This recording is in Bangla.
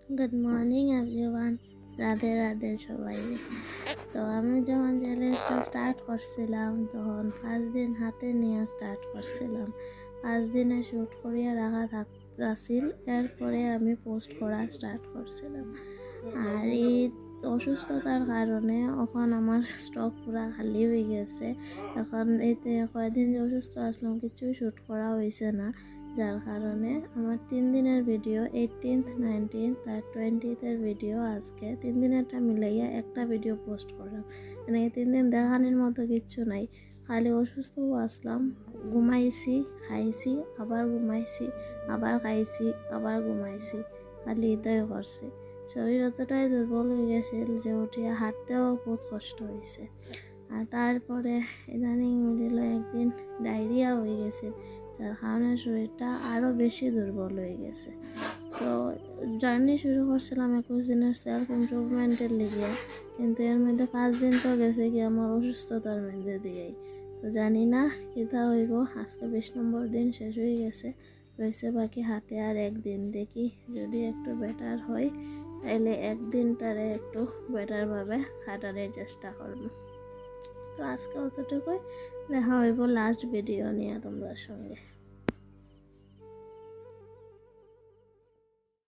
Good morning everyone, Radhe Radhe সবাই। তো আমি যখন চ্যালেঞ্জটা স্টার্ট করছিলাম তখন 5 দিন হাতে নিয়ে স্টার্ট করছিলাম। 5 দিনে শ্যুট করিয়া রাখা থাকছিল, এরপরে আমি পোস্ট করা স্টার্ট করছিলাম। আর এই অসুস্থতার কারণে এখন আমার স্টক পুরা খালি হয়ে গেছে। এখন এতে কয়েকদিন যে অসুস্থ আসলাম কিছু শ্যুট করা হয়েছে না, যার কারণে আমার 3 দিনের ভিডিও 18th 19th আর 20th ভিডিও আজকে 3 দিনেরটা মিলাইয়া একটা ভিডিও পোস্ট করলাম। মানে এই 3 দিন দেখানোর মতো কিচ্ছু নাই, খালি অসুস্থও আসলাম, ঘুমাইছি, খাইছি, আবার ঘুমাইছি, আবার খাইছি, আবার ঘুমাইছি, খালি এটাই করছি। শরীর অতটাই দুর্বল হয়ে গেছিল যে উঠিয়া হাঁটতেও বহুত কষ্ট হয়েছে। আর তারপরে ইদানিং মিডিল একদিন ডায়রিয়া হয়ে গেছে, যার কারণে শরীরটা আরও বেশি দুর্বল হয়ে গেছে। তো জার্নি শুরু করছিলাম 21 দিনের সেলফ ইমপ্রুভমেন্টের লিগে, কিন্তু এর মধ্যে 5 দিন তো গেছে কি আমার অসুস্থতার মধ্যে দিয়েই। তো জানি না কিতা হইব, আজকে 20 নম্বর দিন শেষ হয়ে গেছে, রয়েছে বাকি হাতে আর একদিন। দেখি যদি একটু বেটার হয় তাইলে একদিনটারে একটু বেটারভাবে কাটানোর চেষ্টা করব। তো আজকে অতটুকুই, দেখা হইব লাস্ট ভিডিও নিয়ে তোমরা সঙ্গে।